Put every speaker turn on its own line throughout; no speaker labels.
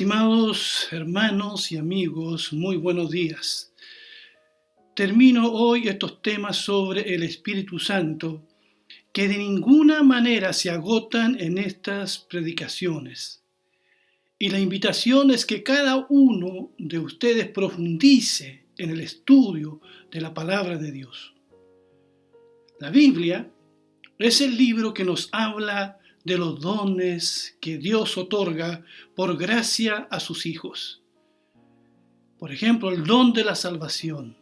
Estimados hermanos y amigos, muy buenos días. Termino hoy estos temas sobre el Espíritu Santo que de ninguna manera se agotan en estas predicaciones. Y la invitación es que cada uno de ustedes profundice en el estudio de la palabra de Dios. La Biblia es el libro que nos habla de los dones que Dios otorga por gracia a sus hijos. Por ejemplo, el don de la salvación.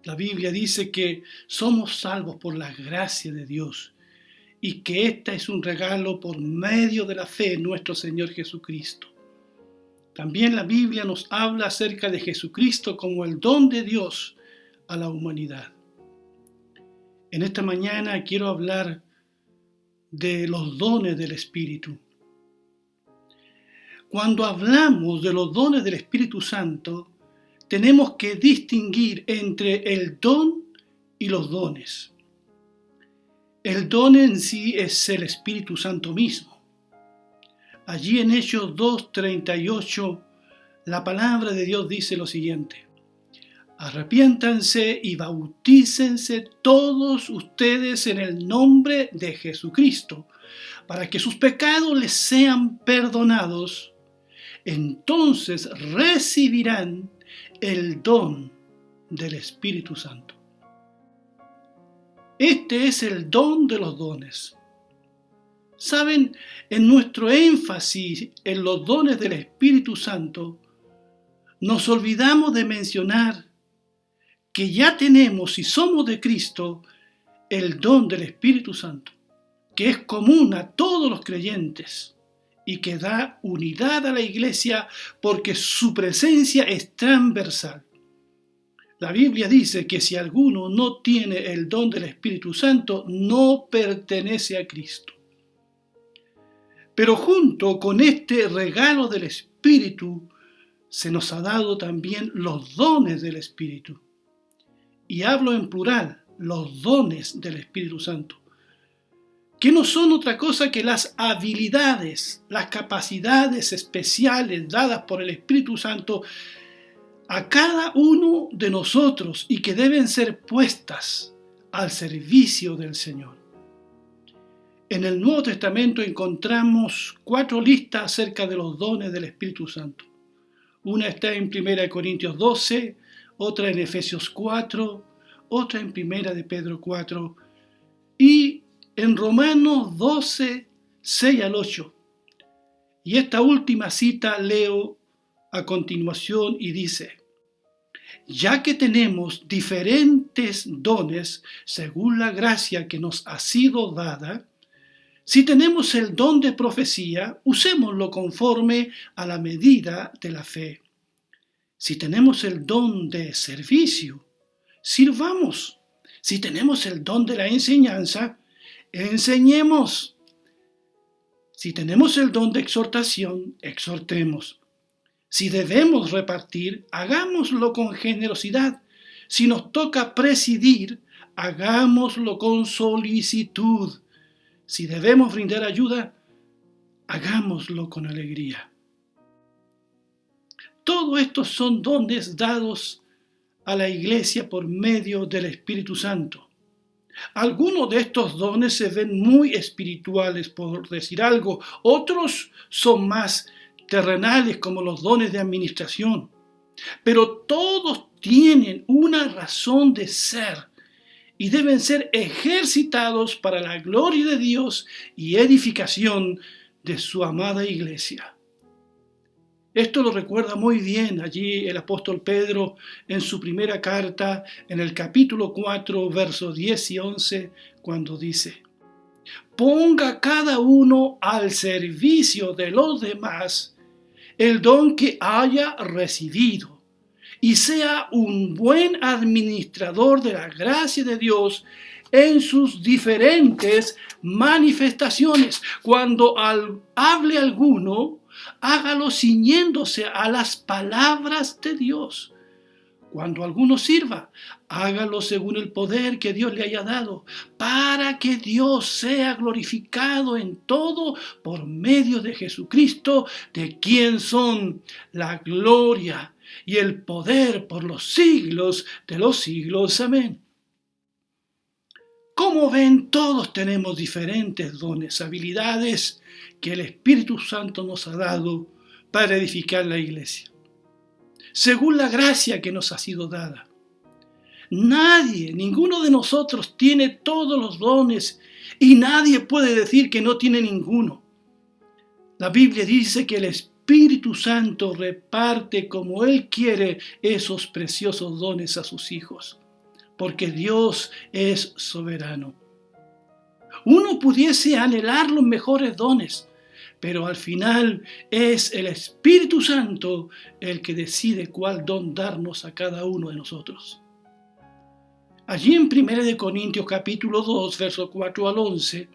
La Biblia dice que somos salvos por la gracia de Dios y que esta es un regalo por medio de la fe en nuestro Señor Jesucristo. También la Biblia nos habla acerca de Jesucristo como el don de Dios a la humanidad. En esta mañana quiero hablar de los dones del Espíritu. Cuando hablamos de los dones del Espíritu Santo, tenemos que distinguir entre el don y los dones. El don en sí es el Espíritu Santo mismo. Allí en Hechos 2:38, la palabra de Dios dice lo siguiente: arrepiéntanse y bautícense todos ustedes en el nombre de Jesucristo, para que sus pecados les sean perdonados. Entonces recibirán el don del Espíritu Santo. Este es el don de los dones. Saben, en nuestro énfasis en los dones del Espíritu Santo, nos olvidamos de mencionar que ya tenemos, si somos de Cristo, el don del Espíritu Santo, que es común a todos los creyentes y que da unidad a la iglesia porque su presencia es transversal. La Biblia dice que si alguno no tiene el don del Espíritu Santo, no pertenece a Cristo. Pero junto con este regalo del Espíritu, se nos ha dado también los dones del Espíritu. Y hablo en plural, los dones del Espíritu Santo, que no son otra cosa que las habilidades, las capacidades especiales dadas por el Espíritu Santo a cada uno de nosotros y que deben ser puestas al servicio del Señor. En el Nuevo Testamento encontramos 4 listas acerca de los dones del Espíritu Santo. Una está en 1 Corintios 12, otra en Efesios 4, otra en 1 de Pedro 4 y en Romanos 12, 6 al 8. Y esta última cita leo a continuación y dice: ya que tenemos diferentes dones según la gracia que nos ha sido dada, si tenemos el don de profecía, usémoslo conforme a la medida de la fe. Si tenemos el don de servicio, sirvamos. Si tenemos el don de la enseñanza, enseñemos. Si tenemos el don de exhortación, exhortemos. Si debemos repartir, hagámoslo con generosidad. Si nos toca presidir, hagámoslo con solicitud. Si debemos brindar ayuda, hagámoslo con alegría. Todo estos son dones dados a la iglesia por medio del Espíritu Santo. Algunos de estos dones se ven muy espirituales, por decir algo. Otros son más terrenales, como los dones de administración. Pero todos tienen una razón de ser y deben ser ejercitados para la gloria de Dios y edificación de su amada iglesia. Esto lo recuerda muy bien allí el apóstol Pedro en su primera carta, en el capítulo 4, versos 10 y 11, cuando dice: ponga cada uno al servicio de los demás el don que haya recibido, y sea un buen administrador de la gracia de Dios en sus diferentes manifestaciones. Cuando hable alguno, hágalo ciñéndose a las palabras de Dios, Cuando alguno sirva, hágalo según el poder que Dios le haya dado, para que Dios sea glorificado en todo por medio de Jesucristo, de quien son la gloria y el poder por los siglos de los siglos. Amén. Como ven, todos tenemos diferentes dones, habilidades que el Espíritu Santo nos ha dado para edificar la iglesia, según la gracia que nos ha sido dada. Ninguno de nosotros tiene todos los dones y nadie puede decir que no tiene ninguno. La Biblia dice que el Espíritu Santo reparte como Él quiere esos preciosos dones a sus hijos, porque Dios es soberano. Uno pudiese anhelar los mejores dones, pero al final es el Espíritu Santo el que decide cuál don darnos a cada uno de nosotros. Allí en 1 Corintios capítulo 2, versos 4 al 11,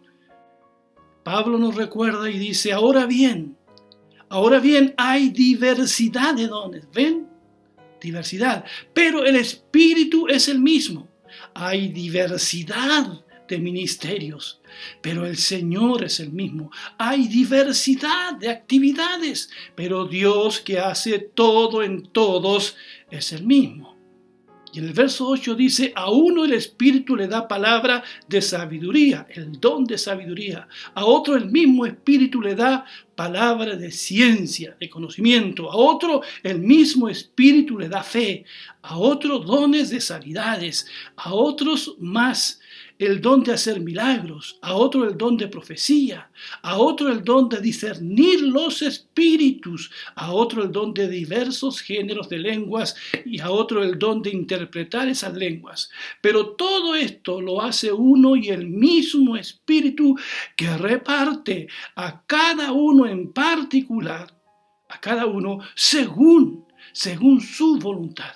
Pablo nos recuerda y dice, ahora bien, hay diversidad de dones. ¿Ven? Diversidad. Pero el Espíritu es el mismo. Hay diversidad de ministerios, pero el Señor es el mismo. Hay diversidad de actividades, pero Dios que hace todo en todos es el mismo. Y en el verso 8 dice, a uno el Espíritu le da palabra de sabiduría, el don de sabiduría. A otro el mismo Espíritu le da palabra de ciencia, de conocimiento. A otro el mismo Espíritu le da fe. A otro dones de sanidades. A otros más el don de hacer milagros, a otro el don de profecía, a otro el don de discernir los espíritus, a otro el don de diversos géneros de lenguas y a otro el don de interpretar esas lenguas. Pero todo esto lo hace uno y el mismo Espíritu que reparte a cada uno en particular, a cada uno según su voluntad,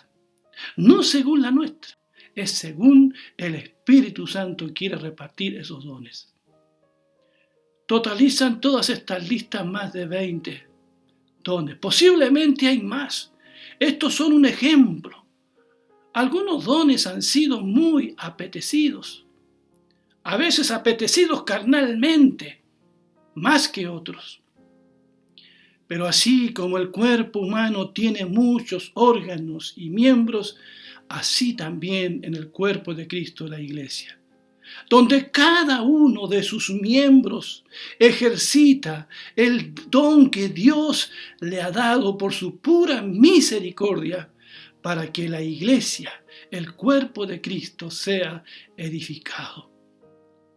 no según la nuestra. Es según el Espíritu Santo quiere repartir esos dones. Totalizan todas estas listas más de 20 dones. Posiblemente hay más. Estos son un ejemplo. Algunos dones han sido muy apetecidos. A veces apetecidos carnalmente, más que otros. Pero así como el cuerpo humano tiene muchos órganos y miembros, así también en el cuerpo de Cristo, la iglesia, donde cada uno de sus miembros ejercita el don que Dios le ha dado por su pura misericordia para que la iglesia, el cuerpo de Cristo, sea edificado.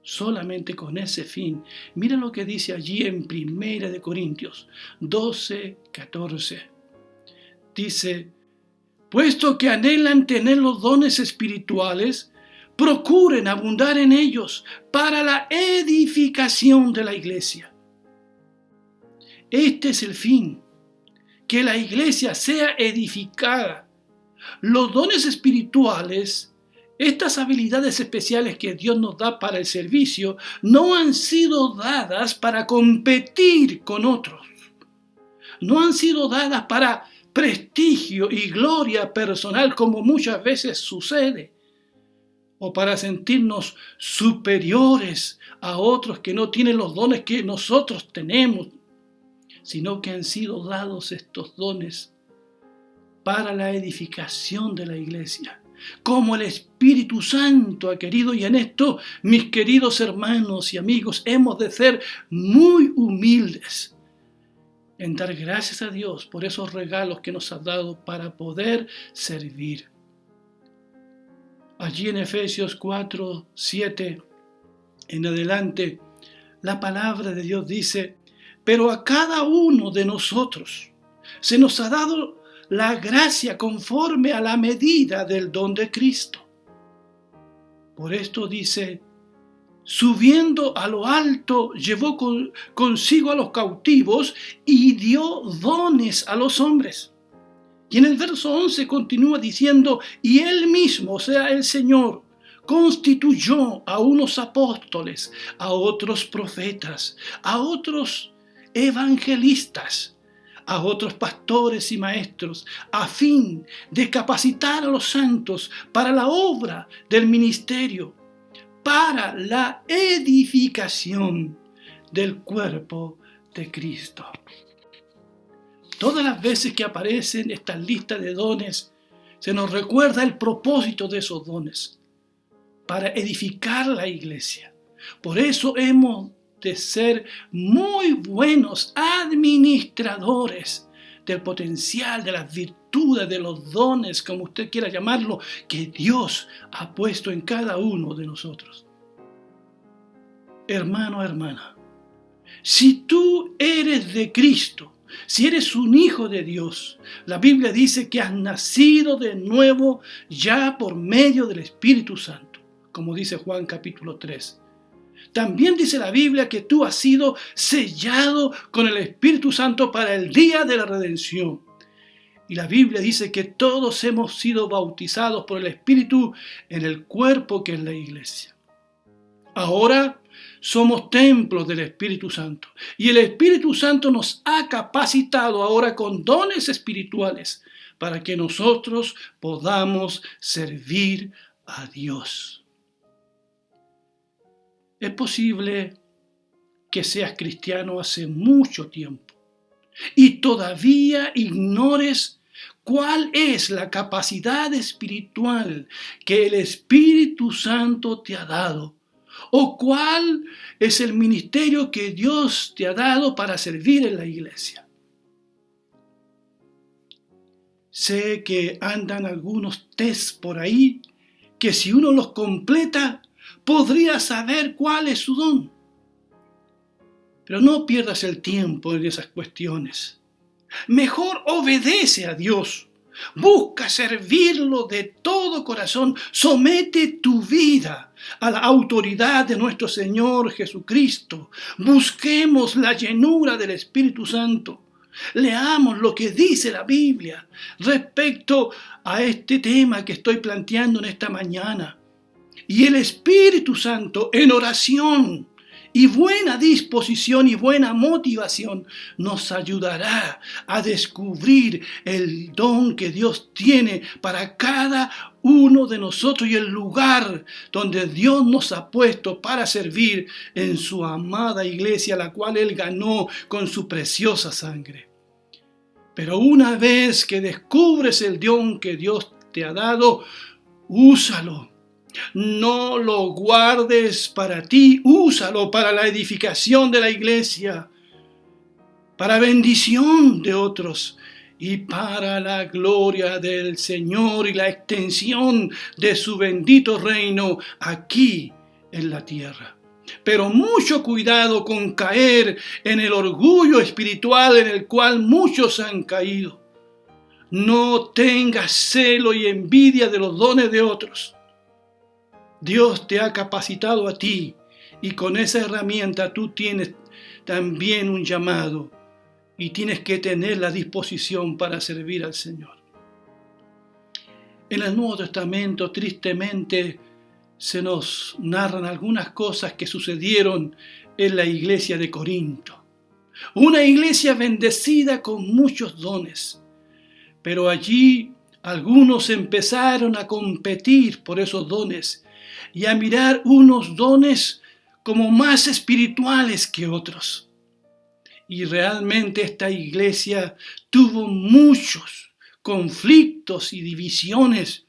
Solamente con ese fin. Mira lo que dice allí en 1 Corintios 12, 14. Dice, puesto que anhelan tener los dones espirituales, procuren abundar en ellos para la edificación de la iglesia. Este es el fin, que la iglesia sea edificada. Los dones espirituales, estas habilidades especiales que Dios nos da para el servicio, no han sido dadas para competir con otros. No han sido dadas para prestigio y gloria personal como muchas veces sucede, o para sentirnos superiores a otros que no tienen los dones que nosotros tenemos, sino que han sido dados estos dones para la edificación de la iglesia, como el Espíritu Santo ha querido. Y en esto, mis queridos hermanos y amigos, hemos de ser muy humildes en dar gracias a Dios por esos regalos que nos ha dado para poder servir. Allí en Efesios 4, 7 en adelante, la palabra de Dios dice, pero a cada uno de nosotros se nos ha dado la gracia conforme a la medida del don de Cristo. Por esto dice, subiendo a lo alto, llevó consigo a los cautivos y dio dones a los hombres. Y en el verso 11 continúa diciendo, y Él mismo, o sea, el Señor, constituyó a unos apóstoles, a otros profetas, a otros evangelistas, a otros pastores y maestros, a fin de capacitar a los santos para la obra del ministerio, para la edificación del cuerpo de Cristo. Todas las veces que aparecen estas listas de dones, se nos recuerda el propósito de esos dones, para edificar la iglesia. Por eso hemos de ser muy buenos administradores del potencial, de las virtudes, de los dones, como usted quiera llamarlo, que Dios ha puesto en cada uno de nosotros. Hermano, hermana, si tú eres de Cristo, si eres un hijo de Dios, la Biblia dice que has nacido de nuevo ya por medio del Espíritu Santo, como dice Juan capítulo 3. También dice la Biblia que tú has sido sellado con el Espíritu Santo para el día de la redención. Y la Biblia dice que todos hemos sido bautizados por el Espíritu en el cuerpo que es la iglesia. Ahora somos templos del Espíritu Santo. Y el Espíritu Santo nos ha capacitado ahora con dones espirituales para que nosotros podamos servir a Dios. Es posible que seas cristiano hace mucho tiempo y todavía ignores cuál es la capacidad espiritual que el Espíritu Santo te ha dado o cuál es el ministerio que Dios te ha dado para servir en la iglesia. Sé que andan algunos tests por ahí que si uno los completa podría saber cuál es su don. Pero no pierdas el tiempo en esas cuestiones. Mejor obedece a Dios. Busca servirlo de todo corazón. Somete tu vida a la autoridad de nuestro Señor Jesucristo. Busquemos la llenura del Espíritu Santo. Leamos lo que dice la Biblia respecto a este tema que estoy planteando en esta mañana. Y el Espíritu Santo en oración y buena disposición y buena motivación nos ayudará a descubrir el don que Dios tiene para cada uno de nosotros y el lugar donde Dios nos ha puesto para servir en su amada iglesia, la cual Él ganó con su preciosa sangre. Pero una vez que descubres el don que Dios te ha dado, úsalo. No lo guardes para ti, úsalo para la edificación de la iglesia, para bendición de otros y para la gloria del Señor y la extensión de su bendito reino aquí en la tierra. Pero mucho cuidado con caer en el orgullo espiritual en el cual muchos han caído. No tengas celo y envidia de los dones de otros. Dios te ha capacitado a ti y con esa herramienta tú tienes también un llamado y tienes que tener la disposición para servir al Señor. En el Nuevo Testamento, tristemente, se nos narran algunas cosas que sucedieron en la iglesia de Corinto. Una iglesia bendecida con muchos dones, pero allí algunos empezaron a competir por esos dones y a mirar unos dones como más espirituales que otros. Y realmente esta iglesia tuvo muchos conflictos y divisiones.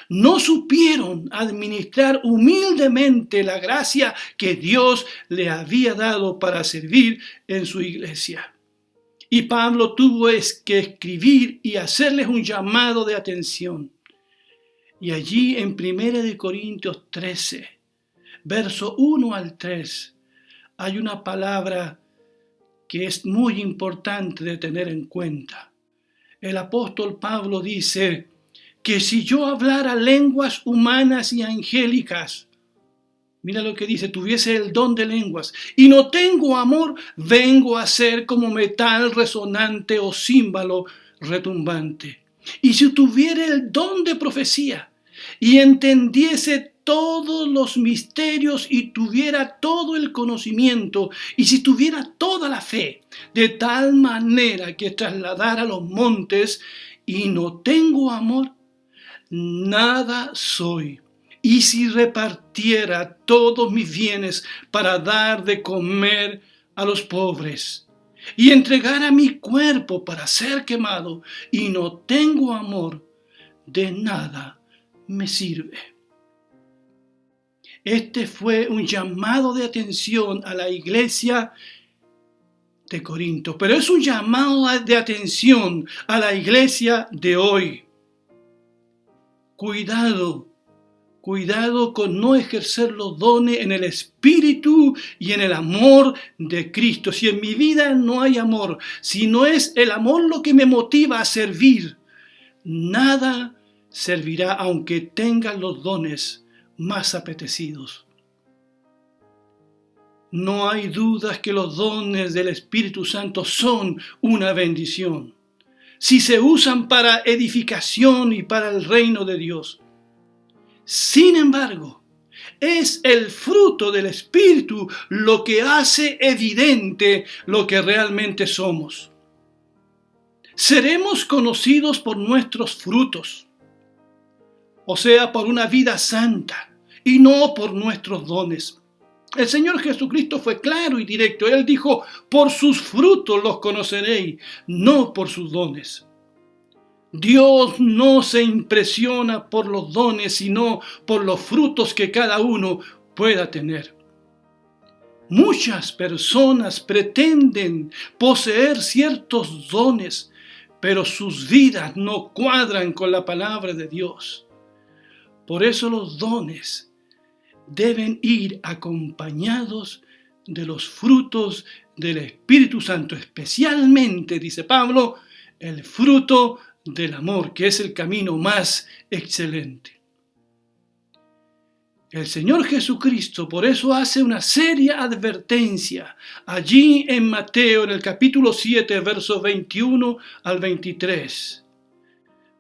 No supieron administrar humildemente la gracia que Dios le había dado para servir en su iglesia. Y Pablo tuvo que escribir y hacerles un llamado de atención. Y allí en 1 Corintios 13, verso 1 al 3, hay una palabra que es muy importante de tener en cuenta. El apóstol Pablo dice que si yo hablara lenguas humanas y angélicas, mira lo que dice, tuviese el don de lenguas y no tengo amor, vengo a ser como metal resonante o címbalo retumbante. Y si tuviera el don de profecía y entendiese todos los misterios y tuviera todo el conocimiento, y si tuviera toda la fe, de tal manera que trasladara los montes, y no tengo amor, nada soy. Y si repartiera todos mis bienes para dar de comer a los pobres, y entregara mi cuerpo para ser quemado, y no tengo amor, de nada me sirve. Este fue un llamado de atención a la iglesia de Corinto, pero es un llamado de atención a la iglesia de hoy. Cuidado con no ejercer los dones en el espíritu y en el amor de Cristo. Si en mi vida no hay amor, si no es el amor lo que me motiva a servir, nada servirá aunque tenga los dones más apetecidos. No hay dudas que los dones del Espíritu Santo son una bendición, si se usan para edificación y para el reino de Dios. Sin embargo, es el fruto del Espíritu lo que hace evidente lo que realmente somos. Seremos conocidos por nuestros frutos, o sea, por una vida santa y no por nuestros dones. El Señor Jesucristo fue claro y directo. Él dijo, por sus frutos los conoceréis, no por sus dones. Dios no se impresiona por los dones, sino por los frutos que cada uno pueda tener. Muchas personas pretenden poseer ciertos dones, pero sus vidas no cuadran con la palabra de Dios. Por eso los dones deben ir acompañados de los frutos del Espíritu Santo, especialmente, dice Pablo, el fruto del amor, que es el camino más excelente. El Señor Jesucristo por eso hace una seria advertencia allí en Mateo, en el capítulo 7, versos 21 al 23.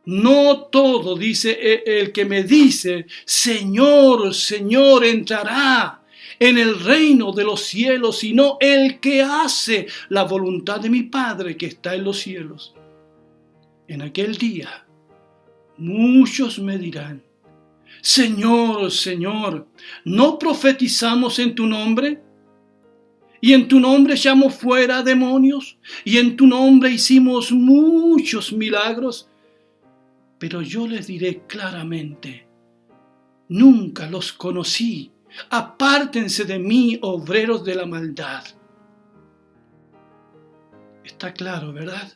No todo, dice el que me dice, Señor, Señor, entrará en el reino de los cielos, sino el que hace la voluntad de mi Padre que está en los cielos. En aquel día, muchos me dirán, Señor, Señor, ¿no profetizamos en tu nombre? Y en tu nombre echamos fuera demonios, y en tu nombre hicimos muchos milagros. Pero yo les diré claramente, nunca los conocí, apártense de mí, obreros de la maldad. Está claro, ¿verdad?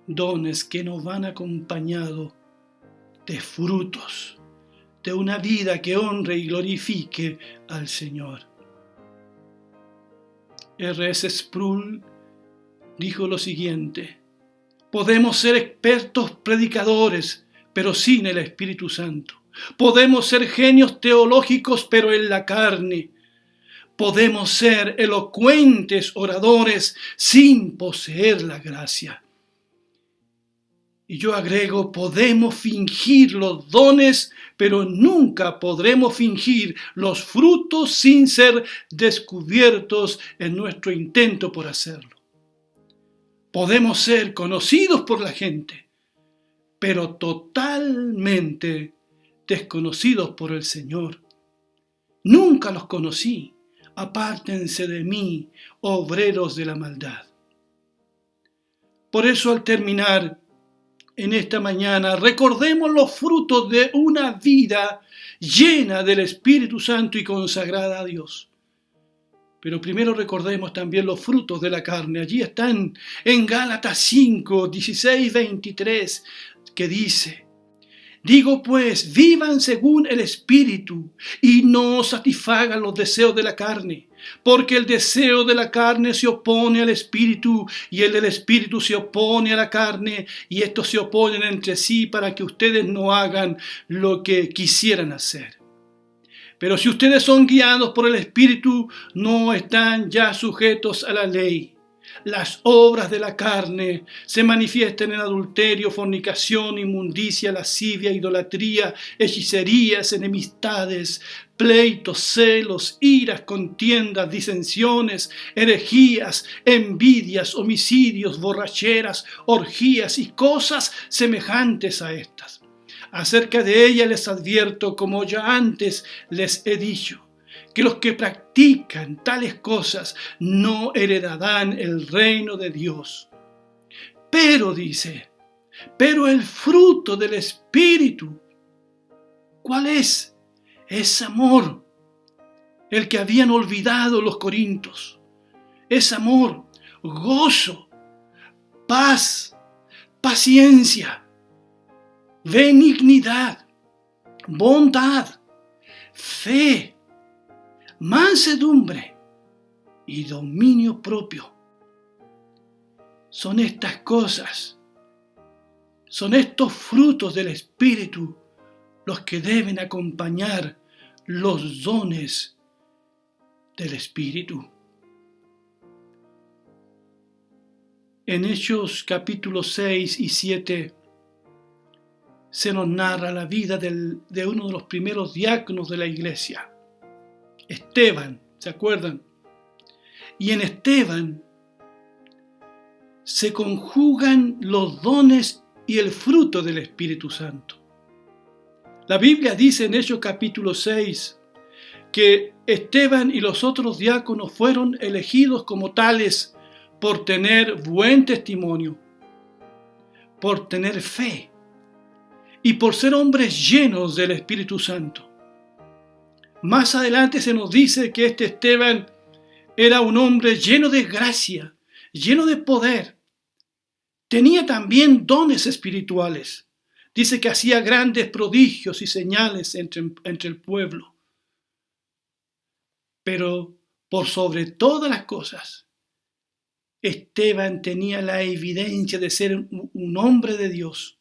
Dones que nos van acompañados de frutos, de una vida que honre y glorifique al Señor. R.S. Sproul dijo lo siguiente: podemos ser expertos predicadores, pero sin el Espíritu Santo. Podemos ser genios teológicos, pero en la carne. Podemos ser elocuentes oradores sin poseer la gracia. Y yo agrego, podemos fingir los dones, pero nunca podremos fingir los frutos sin ser descubiertos en nuestro intento por hacerlo. Podemos ser conocidos por la gente, pero totalmente desconocidos por el Señor. Nunca los conocí. Apártense de mí, obreros de la maldad. Por eso, al terminar en esta mañana, recordemos los frutos de una vida llena del Espíritu Santo y consagrada a Dios. Pero primero recordemos también los frutos de la carne. Allí están en Gálatas 5, 16, 23, que dice: digo pues, vivan según el Espíritu y no satisfagan los deseos de la carne, porque el deseo de la carne se opone al Espíritu y el del Espíritu se opone a la carne, y estos se oponen entre sí para que ustedes no hagan lo que quisieran hacer. Pero si ustedes son guiados por el Espíritu, no están ya sujetos a la ley. las obras de la carne se manifiestan en adulterio, fornicación, inmundicia, lascivia, idolatría, hechicerías, enemistades, pleitos, celos, iras, contiendas, disensiones, herejías, envidias, homicidios, borracheras, orgías y cosas semejantes a estas. Acerca de ellas les advierto, como ya antes les he dicho, que los que practican tales cosas no heredarán el reino de Dios. Pero, dice, pero el fruto del Espíritu, ¿cuál es? Es amor, el que habían olvidado los corintios. Es amor, gozo, paz, paciencia, benignidad, bondad, fe, mansedumbre y dominio propio. Son estas cosas, son estos frutos del Espíritu los que deben acompañar los dones del Espíritu. En Hechos capítulos 6 y 7 se nos narra la vida de uno de los primeros diáconos de la iglesia, Esteban, ¿se acuerdan? Y en Esteban se conjugan los dones y el fruto del Espíritu Santo. La Biblia dice en Hechos capítulo 6 que Esteban y los otros diáconos fueron elegidos como tales por tener buen testimonio, por tener fe y por ser hombres llenos del Espíritu Santo. Más adelante se nos dice que este Esteban era un hombre lleno de gracia, lleno de poder. Tenía también dones espirituales. Dice que hacía grandes prodigios y señales entre el pueblo. Pero por sobre todas las cosas, Esteban tenía la evidencia de ser un hombre de Dios,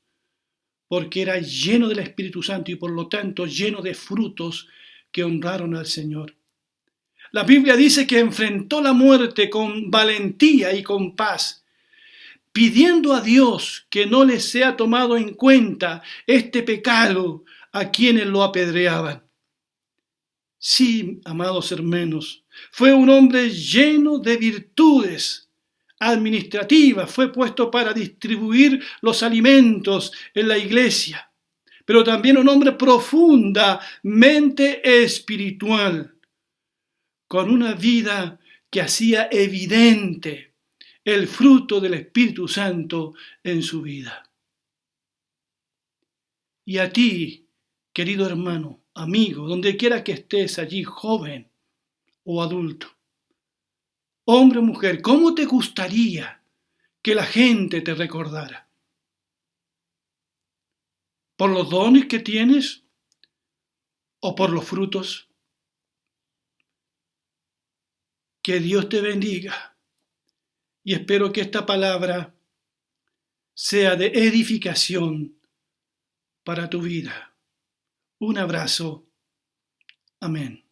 porque era lleno del Espíritu Santo y por lo tanto lleno de frutos que honraron al Señor. La Biblia dice que enfrentó la muerte con valentía y con paz, pidiendo a Dios que no les sea tomado en cuenta este pecado a quienes lo apedreaban. Sí, amados hermanos, fue un hombre lleno de virtudes administrativas, fue puesto para distribuir los alimentos en la iglesia, pero también un hombre profundamente espiritual, con una vida que hacía evidente el fruto del Espíritu Santo en su vida. Y a ti, querido hermano, amigo, donde quiera que estés allí, joven o adulto, hombre o mujer, ¿cómo te gustaría que la gente te recordara? ¿Por los dones que tienes o por los frutos? Que Dios te bendiga y espero que esta palabra sea de edificación para tu vida. Un abrazo. Amén.